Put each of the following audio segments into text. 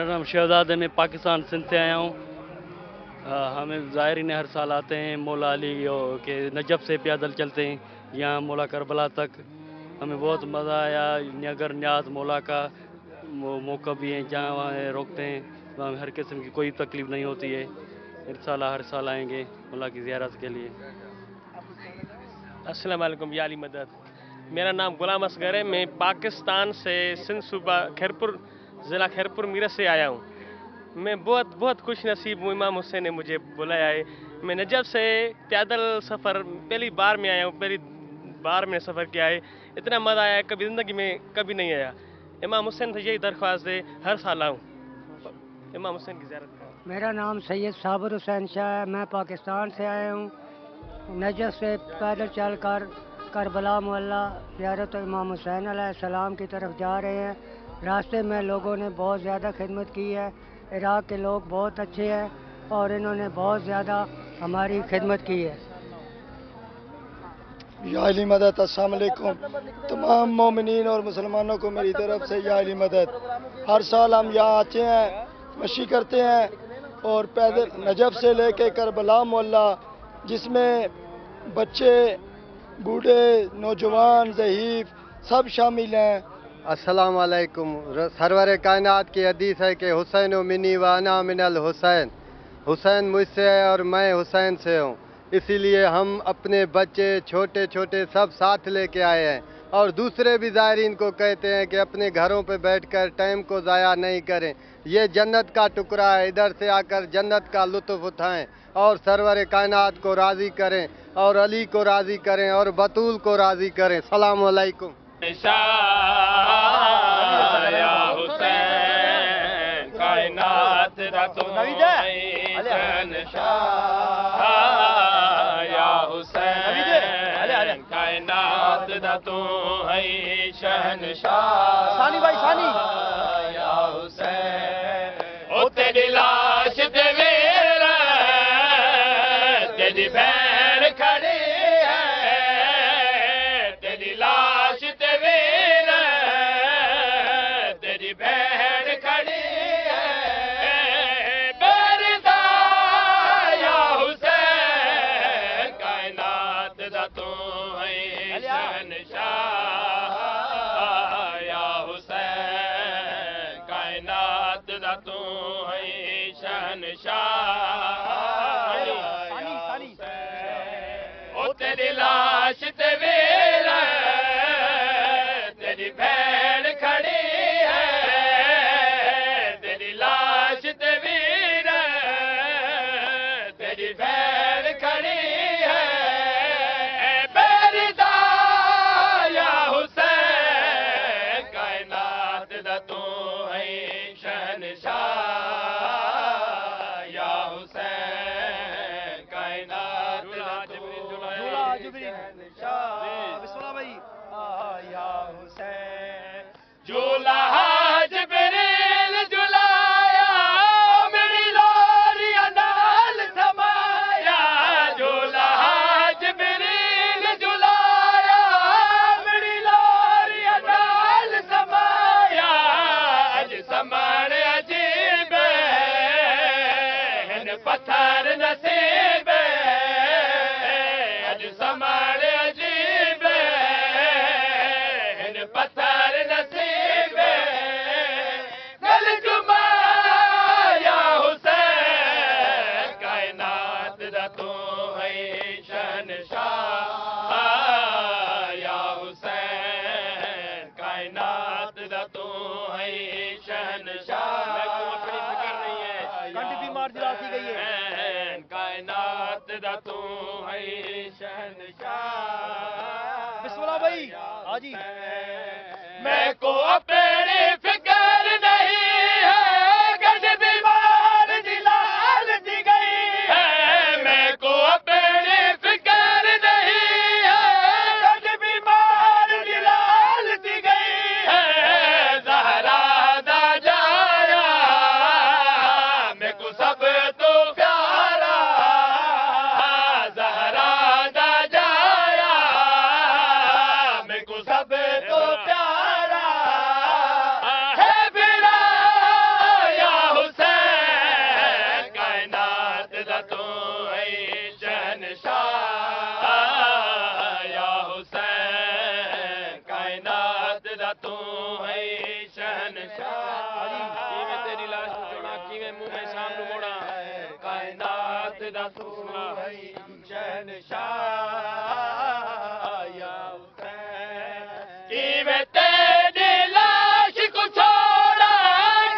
नाम शहजाद है, मैं पाकिस्तान सिंध से आया हूँ। हमें ज़ायरीन हर साल आते हैं मौला अली के नजफ़ से पैदल चलते हैं यहाँ मौला करबला तक। हमें बहुत मज़ा आया। अगर न्याज मौला का मौका भी है जहाँ वहाँ रोकते हैं, वहाँ हर किस्म की कोई तकलीफ़ नहीं होती है। इंशाल्लाह हर साल आएंगे मौला की ज़ियारत के लिए। अस्सलाम वालेकुम या अली मदद। मेरा नाम गुलाम असगर है। मैं पाकिस्तान से सिंध सूबा खैरपुर ज़िला खैरपुर मीरत से आया हूँ। मैं बहुत बहुत खुश नसीब हूँ, इमाम हुसैन ने मुझे बुलाया है। मैं नजफ़ से पैदल सफ़र पहली बार में आया हूँ, पहली बार में सफ़र किया है। इतना मज़ा आया कभी ज़िंदगी में कभी नहीं आया। इमाम हुसैन से यही दरख्वास्त है हर साल आऊँ इमाम हुसैन की ज़ियारत। मेरा नाम सैयद साबिर हुसैन शाह है। मैं पाकिस्तान से आया हूँ। नजफ़ से पैदल चल कर करबला मोहल्ला ज़ियारत इमाम हुसैन अलैहिस्सलाम की तरफ जा रहे हैं। रास्ते में लोगों ने बहुत ज़्यादा खिदमत की है। इराक़ के लोग बहुत अच्छे हैं और इन्होंने बहुत ज़्यादा हमारी खिदमत की है। या अली मदद। अस्सलाम वालेकुम तमाम मोमिनीन और मुसलमानों को मेरी तरफ से या अली मदद। हर साल हम यहाँ आते हैं, मशी करते हैं और पैदल नजफ़ से लेके करबला मोहल्ला, जिसमें बच्चे, बूढ़े, नौजवान, ज़हीफ़ सब शामिल हैं। अस्सलाम वालेकुम। सरवर कायनात की हदीस है कि हुसैन मिनी व अना मिनल हुसैन। हुसैन मुझसे है और मैं हुसैन से हूँ। इसीलिए हम अपने बच्चे छोटे छोटे सब साथ लेके आए हैं और दूसरे भी ज़ायरीन को कहते हैं कि अपने घरों पे बैठकर टाइम को ज़ाया नहीं करें। ये जन्नत का टुकड़ा है, इधर से आकर जन्नत का लुत्फ़ उठाएं और सरवर कायनात को राज़ी करें और अली को राज़ी करें और बतूल को राज़ी करें। सलाम अलैकुम। या हुसैन कायनात दा तू शहंशाह, या हुसैन कायनात दा तू है शहंशाह। सानी भाई सानी। या हुसैन ओ तेरी लाश ते मेरा तेरी भैन खड़ी है, तेरी लाश ते मेरा तेरी भैन खड़ी है। बेरदा या हुसैन कायनात दा तू है शहंशाह, या हुसैन कायनात दा तू है शहंशाह। ओ तेरी लाश ते मेरा तेरी भैन खड़ी है, तेरी लाश ते मेरा तेरी भैन खड़ी है। बेरदा या हुसैन कायनात दा तू है शहंशाह, या हुसैन कायनात दा तू या हुसैन। झूला जिब्रील झुलाया मेरी लोरिया नाल समाया, झूला जिब्रील झुलाया मेरी लोरिया नाल समाया। अज समान अजीब है पत्थर नसीब, अज समान अजीब है पत्थर नसीब। गल जुमा या हुसैन कायनात दा तू है शहंशाह, या हुसैन कायनात दा तू है शहंशाह। अपनी फिक्र नहीं है, कंठ बीमार दिला दी गई है। कायनात दा तू है शहंशाह। बिस्मिल्लाह भाई हाजी। मैं को अपनी फिक्र नहीं है, गज बीमार दिलाल दी गई है। मैं को अपनी फिक्र नहीं है, गज बीमार दिलाल दी गई है। ज़हरा दा जाया मैं को सब तो प्यारा, ज़हरा दा जाया मैं को सब तो प्यारा है। मुंह में सामने मोड़ा कायनात दा तू है शहंशाह या हुसैन कीवे तेरी लाश को छोड़ा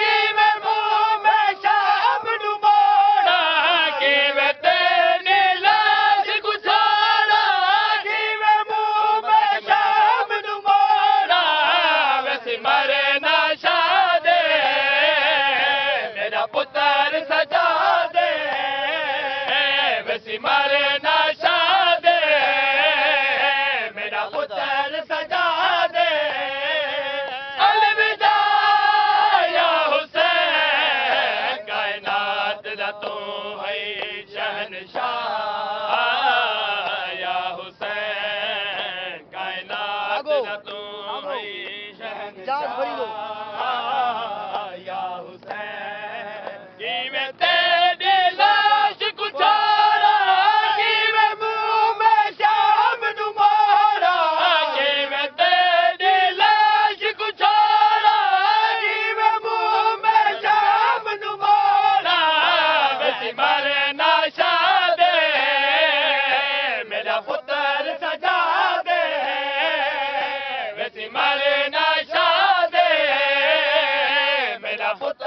कीवे मुंह में शाम नू मोड़ा कीवे तेरी लाश को छोड़ा कीवे मुंह में शाम नू मोड़ा वैसे मरे ना शादे मेरा पुत्र सजा दे वैसी मरे ना शादे मेरा पुत्र सजा दे अलविदा या हुसैन कायनात दा तू है शहंशाह या हुसैन कायनात दा तू है शहंशाह या हुसैन कीवे तेरी लाश को छोड़ा कीवे मुंह में शाम नू मोड़ा कीवे तेरी लाश को छोड़ा कीवे मुंह में शाम नू मोड़ा वैसी मरे ना शादे मेरा पुत्र सजा दे वैसी मरे ना शादे मेरा पुत्र